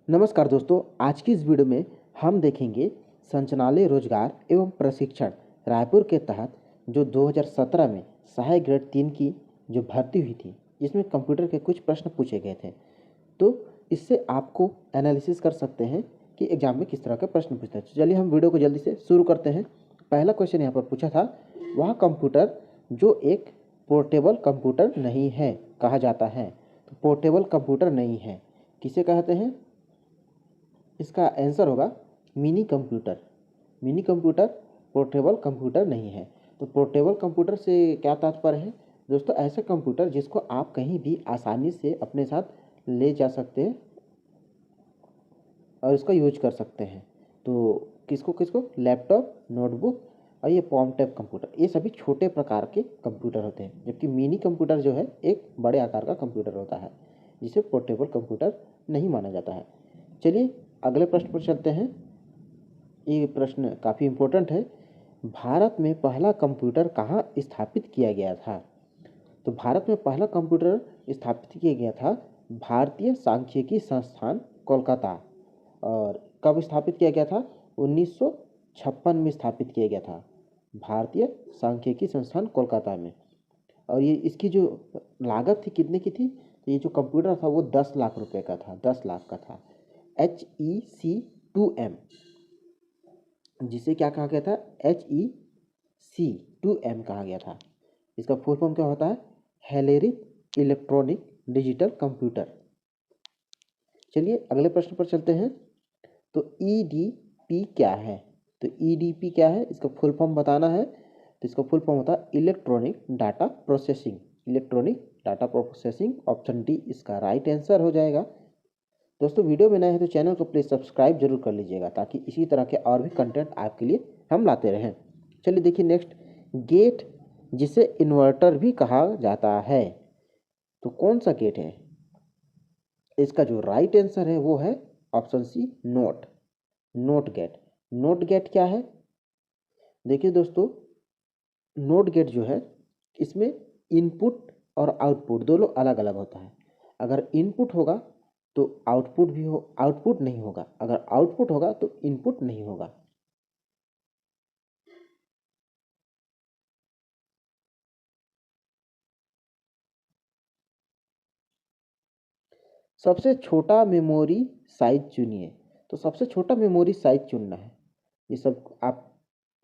नमस्कार दोस्तों, आज की इस वीडियो में हम देखेंगे संचालनालय रोजगार एवं प्रशिक्षण रायपुर के तहत जो 2017 में सहायक ग्रेड 3 की जो भर्ती हुई थी, इसमें कंप्यूटर के कुछ प्रश्न पूछे गए थे। तो इससे आपको एनालिसिस कर सकते हैं कि एग्जाम में किस तरह के प्रश्न पूछते हैं। चलिए हम वीडियो को जल्दी से शुरू करते हैं। पहला क्वेश्चन यहाँ पर पूछा था, वह कंप्यूटर जो एक पोर्टेबल कंप्यूटर नहीं है कहा जाता है। तो पोर्टेबल कंप्यूटर नहीं है किसे कहते हैं? इसका आंसर होगा mini computer. Mini computer portable computer नहीं है। तो पोर्टेबल कंप्यूटर से क्या तात्पर्य है दोस्तों? ऐसे कंप्यूटर जिसको आप कहीं भी आसानी से अपने साथ ले जा सकते हैं और इसका यूज कर सकते हैं। तो किसको किसको? लैपटॉप, नोटबुक और ये पॉम टैप कंप्यूटर, ये सभी छोटे प्रकार के कंप्यूटर होते हैं। जबकि मिनी कंप्यूटर जो है एक बड़े आकार का कंप्यूटर होता है, जिसे पोर्टेबल कंप्यूटर नहीं माना जाता है। चलिए अगले प्रश्न पर चलते हैं। ये प्रश्न काफ़ी इम्पोर्टेंट है। भारत में पहला कंप्यूटर कहाँ स्थापित किया गया था? तो भारत में पहला कंप्यूटर स्थापित किया गया था भारतीय सांख्यिकी संस्थान कोलकाता। और कब स्थापित किया गया था? 1956 में स्थापित किया गया था भारतीय सांख्यिकी संस्थान कोलकाता में। और ये इसकी जो लागत थी कितने की थी? तो ये जो कंप्यूटर था वो 10 लाख रुपए का था, 10 लाख का था। HEC2M, जिसे क्या कहा गया था? HEC2M कहा गया था। इसका फुल फॉर्म क्या होता है? हेलेरिक इलेक्ट्रॉनिक डिजिटल कंप्यूटर। चलिए अगले प्रश्न पर चलते हैं। तो EDP क्या है? तो EDP क्या है, इसका फुल फॉर्म बताना है। तो इसका फुल फॉर्म होता है electronic data processing. Electronic data processing, option D इसका राइट आंसर हो जाएगा। दोस्तों वीडियो में नए हैं तो चैनल को प्लीज़ सब्सक्राइब जरूर कर लीजिएगा, ताकि इसी तरह के और भी कंटेंट आपके लिए हम लाते रहें। चलिए देखिए नेक्स्ट, गेट जिसे इन्वर्टर भी कहा जाता है, तो कौन सा गेट है? इसका जो राइट आंसर है वो है option C, not. Not gate. Not gate क्या है? देखिए दोस्तों, नोट गेट जो है इसमें इनपुट और आउटपुट दोनों अलग अलग होता है। अगर इनपुट होगा तो आउटपुट भी आउटपुट नहीं होगा, अगर आउटपुट होगा तो इनपुट नहीं होगा। सबसे छोटा मेमोरी साइज चुनिए। तो सबसे छोटा मेमोरी साइज चुनना है। ये सब आप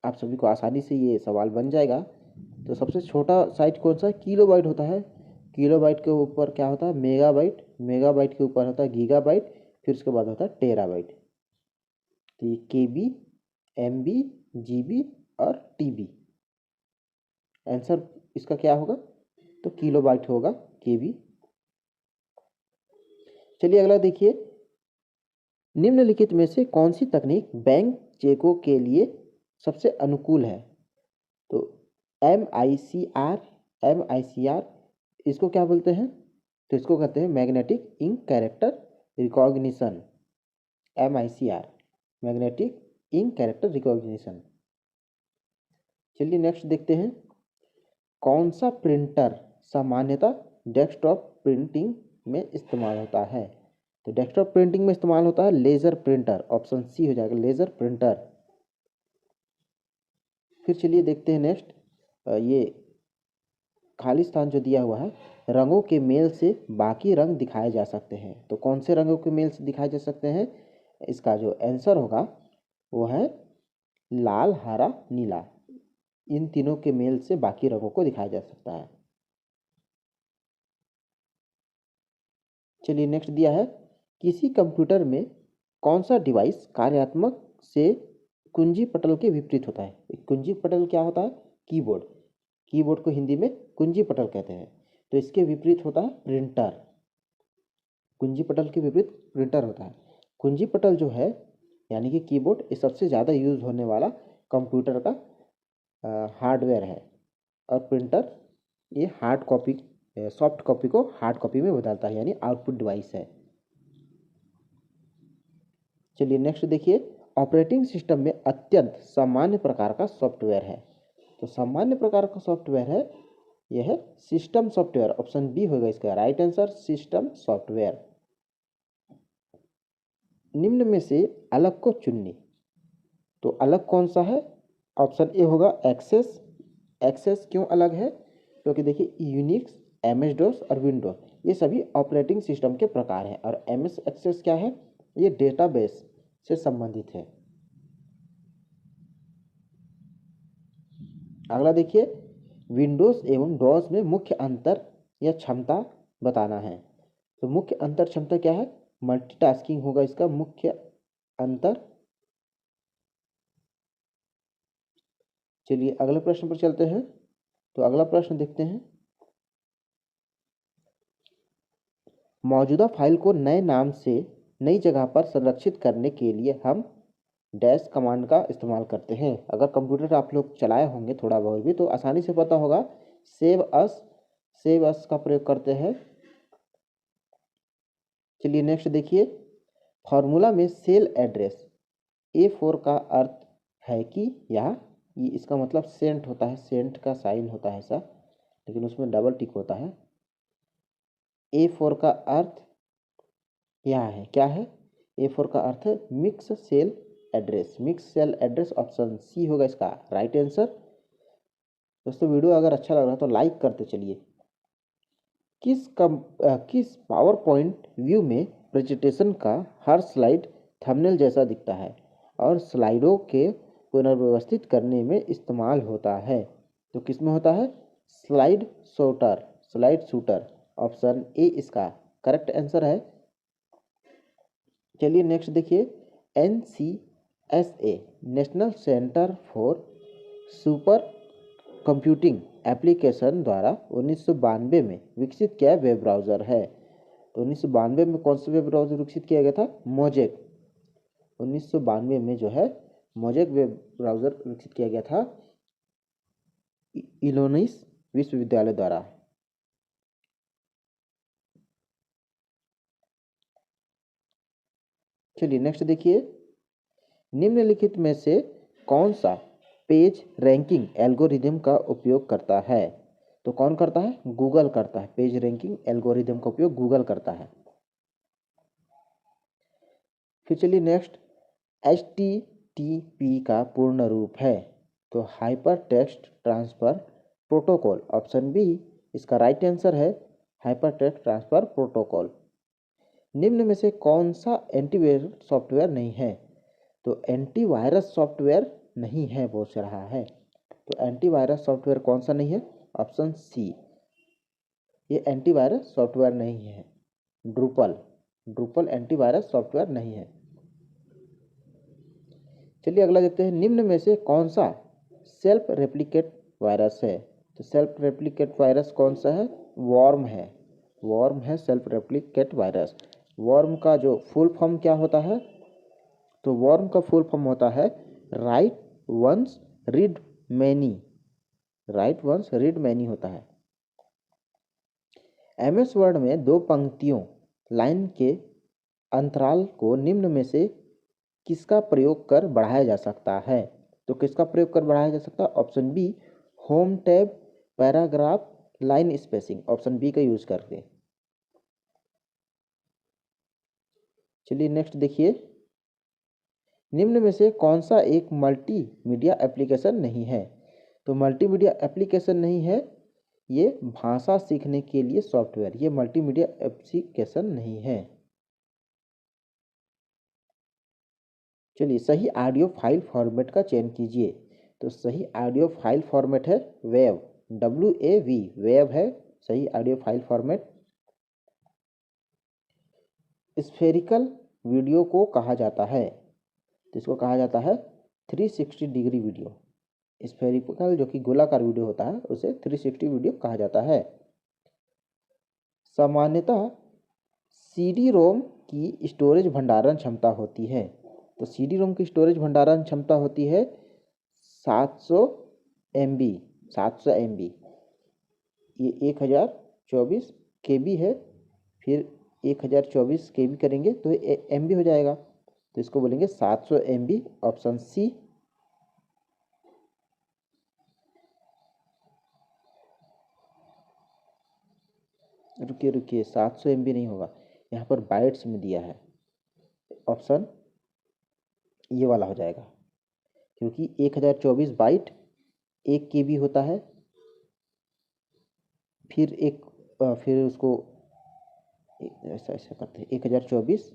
सभी को आसानी से ये सवाल बन जाएगा। तो सबसे छोटा साइज कौन सा है? किलोबाइट होता है। किलोबाइट के ऊपर क्या होता है? मेगाबाइट। मेगाबाइट के ऊपर होता है गीगाबाइट, फिर उसके बाद होता है टेराबाइट। तो ये KB, MB, GB और TB। आंसर इसका क्या होगा? तो किलोबाइट होगा, KB। चलिए अगला देखिए, निम्नलिखित में से कौन सी तकनीक बैंक चेकों के लिए सबसे अनुकूल है? तो MICR इसको क्या बोलते हैं? तो इसको कहते हैं magnetic ink character recognition. MICR, magnetic ink character recognition. चलिए नेक्स्ट देखते हैं, कौन सा प्रिंटर सामान्यतः डेस्कटॉप प्रिंटिंग में इस्तेमाल होता है? तो डेस्कटॉप प्रिंटिंग में इस्तेमाल होता है लेज़र प्रिंटर। ऑप्शन सी हो जाएगा, लेज़र प्रिंटर। फिर चलिए देखते हैं नेक्स्ट, ये खाली स्थान जो दिया हुआ है, रंगों के मेल से बाकी रंग दिखाए जा सकते हैं। तो कौन से रंगों के मेल से दिखाए जा सकते हैं? इसका जो आंसर होगा वो है लाल, हरा, नीला। इन तीनों के मेल से बाकी रंगों को दिखाया जा सकता है। चलिए नेक्स्ट दिया है, किसी कंप्यूटर में कौन सा डिवाइस कार्यात्मक से कुंजी पटल के विपरीत होता है? कुंजी पटल क्या होता है? कीबोर्ड। कीबोर्ड को हिंदी में कुंजी पटल कहते हैं। तो इसके विपरीत होता है प्रिंटर। कुंजी पटल के विपरीत प्रिंटर होता है। कुंजी पटल जो है यानी कि कीबोर्ड, ये सबसे ज़्यादा यूज होने वाला कंप्यूटर का हार्डवेयर है। और प्रिंटर ये हार्ड कॉपी, सॉफ्ट कॉपी को हार्ड कॉपी में बदलता है, यानी आउटपुट डिवाइस है। चलिए नेक्स्ट देखिए, ऑपरेटिंग सिस्टम में अत्यंत सामान्य प्रकार का सॉफ्टवेयर है। तो सामान्य प्रकार का सॉफ्टवेयर है यह है सिस्टम सॉफ्टवेयर। ऑप्शन बी होगा इसका राइट आंसर, सिस्टम सॉफ्टवेयर। निम्न में से अलग को चुनिए। तो अलग कौन सा है? ऑप्शन ए होगा एक्सेस। एक्सेस क्यों अलग है? क्योंकि देखिए यूनिक्स, एमएस डोस और विंडोज ये सभी ऑपरेटिंग सिस्टम के प्रकार हैं और एमएस एक्सेस क्या है? ये डेटाबेस से संबंधित है। अगला देखिए, विंडोज एवं डॉस में मुख्य अंतर या क्षमता बताना है। तो मुख्य अंतर क्षमता क्या है? मल्टीटास्किंग होगा इसका मुख्य अंतर। चलिए अगले प्रश्न पर चलते हैं। तो अगला प्रश्न देखते हैं, मौजूदा फाइल को नए नाम से नई जगह पर संरक्षित करने के लिए हम डैश कमांड का इस्तेमाल करते हैं। अगर कंप्यूटर आप लोग चलाए होंगे थोड़ा बहुत भी तो आसानी से पता होगा, सेव अस का प्रयोग करते हैं। चलिए नेक्स्ट देखिए, फॉर्मूला में सेल एड्रेस A4 का अर्थ है कि यह ये इसका मतलब सेंट होता है, सेंट का साइन होता है ऐसा, लेकिन उसमें डबल टिक होता है। A4 का अर्थ यह है, क्या है? A4 का अर्थ है mix cell address. Mix cell address option C होगा इसका राइट आंसर। दोस्तों वीडियो अगर अच्छा लग रहा है तो लाइक करते चलिए। किस पावर पॉइंट व्यू में प्रेजेंटेशन का हर स्लाइड थंबनेल जैसा दिखता है और स्लाइडों के पुनर्व्यवस्थित करने में इस्तेमाल होता है? तो किस में होता है? स्लाइड शूटर ऑप्शन ए इसका करेक्ट आंसर है। चलिए नेक्स्ट देखिए, NCSA national centre for super computing application द्वारा 1992 में विकसित किया वेब ब्राउज़र है। तो 1992 में कौन सा वेब ब्राउज़र विकसित किया गया था? मोजेक। 1992 में जो है मोजेक वेब ब्राउज़र विकसित किया गया था इलिनॉइस विश्वविद्यालय द्वारा। चलिए नेक्स्ट देखिए, निम्नलिखित में से कौन सा पेज रैंकिंग एल्गोरिदम का उपयोग करता है? तो कौन करता है? गूगल करता है। पेज रैंकिंग एल्गोरिदम का उपयोग गूगल करता है। फिर चलिए नेक्स्ट, HTTP का पूर्ण रूप है? तो hyper text transfer protocol option B इसका राइट आंसर है, हाइपर टेक्स्ट ट्रांसफर प्रोटोकॉल। निम्न में से कौन सा एंटीवायरस सॉफ्टवेयर नहीं है? तो एंटीवायरस सॉफ्टवेयर नहीं है पूछ रहा है। तो एंटीवायरस सॉफ्टवेयर कौन सा नहीं है? ऑप्शन सी, ये एंटीवायरस सॉफ्टवेयर नहीं है। ड्रूपल एंटीवायरस सॉफ्टवेयर नहीं है। चलिए अगला देखते हैं, निम्न में से कौन सा सेल्फ रेप्लिकेट वायरस है? तो सेल्फ रेप्लिकेट वायरस कौन सा है? वॉर्म है सेल्फ रेप्लिकेट वायरस। वॉर्म का जो फुल फॉर्म क्या होता है? तो वॉर्म का फुल फॉर्म होता है राइट वंस रीड मैनी होता है। MS वर्ड में दो पंक्तियों लाइन के अंतराल को निम्न में से किसका प्रयोग कर बढ़ाया जा सकता है? तो किसका प्रयोग कर बढ़ाया जा सकता है? Option B, home tab paragraph line spacing, option B का यूज करके। चलिए नेक्स्ट देखिए, निम्न में से कौन सा एक मल्टीमीडिया एप्लीकेशन नहीं है? तो मल्टीमीडिया एप्लीकेशन नहीं है, ये भाषा सीखने के लिए सॉफ्टवेयर, ये मल्टीमीडिया एप्लीकेशन नहीं है। चलिए सही ऑडियो फाइल फॉर्मेट का चयन कीजिए। तो सही ऑडियो फाइल फॉर्मेट है वेव, WAV, वेव है सही audio file format. Spherical video को कहा जाता है? तो इसको कहा जाता है 360 डिग्री वीडियो। स्फेरिकल जो कि गोलाकार वीडियो होता है उसे 360 वीडियो कहा जाता है। सामान्यतः CD-ROM की स्टोरेज भंडारण क्षमता होती है? तो CD-ROM की स्टोरेज भंडारण क्षमता होती है 700 MB। ये 1024 KB है, फिर 1024 KB करेंगे तो MB हो जाएगा, तो इसको बोलेंगे 700 MB, ऑप्शन सी। रुकिए 700 MB नहीं होगा, यहाँ पर बाइट्स में दिया है, ऑप्शन ये वाला हो जाएगा, क्योंकि 1024 बाइट 1 KB होता है। फिर उसको ऐसा ऐसा करते हैं, 1024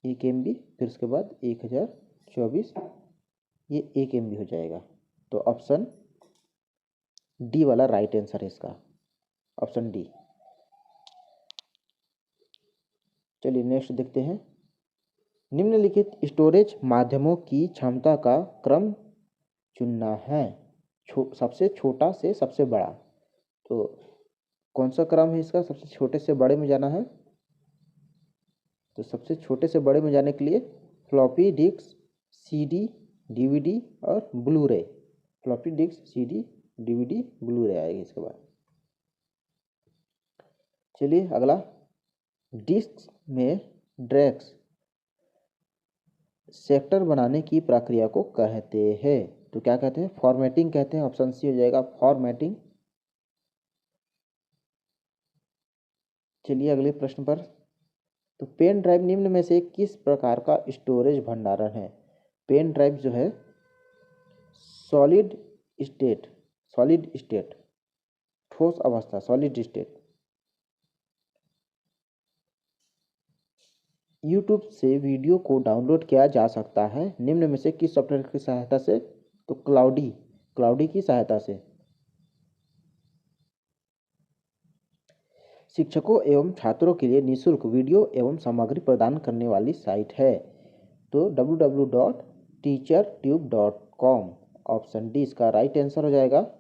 1 MB, फिर उसके बाद 1024 ये 1 MB हो जाएगा। तो ऑप्शन डी वाला राइट आंसर है इसका, ऑप्शन डी। चलिए नेक्स्ट देखते हैं। निम्नलिखित स्टोरेज माध्यमों की क्षमता का क्रम चुनना है, सबसे छोटा से सबसे बड़ा। तो कौन सा क्रम है इसका, सबसे छोटे से बड़े में जाना है। तो सबसे छोटे से बड़े में जाने के लिए फ्लॉपी डिस्क, CD, DVD और ब्लू रे। Floppy disk, CD, DVD, blue रे आएगी इसके बाद। चलिए अगला, डिस्क में ड्रैक्स सेक्टर बनाने की प्रक्रिया को कहते हैं। तो क्या कहते हैं, फॉर्मेटिंग कहते हैं। ऑप्शन सी हो जाएगा, फॉर्मेटिंग। चलिए अगले प्रश्न पर। तो पेन ड्राइव निम्न में से किस प्रकार का स्टोरेज भंडारण है। पेन ड्राइव जो है सॉलिड स्टेट ठोस अवस्था, सॉलिड स्टेट। यूट्यूब से वीडियो को डाउनलोड किया जा सकता है निम्न में से किस सॉफ्टवेयर की सहायता से। तो क्लाउडी की सहायता से। शिक्षकों एवं छात्रों के लिए निःशुल्क वीडियो एवं सामग्री प्रदान करने वाली साइट है। तो www.teachertube.com, ऑप्शन डी इसका राइट आंसर हो जाएगा।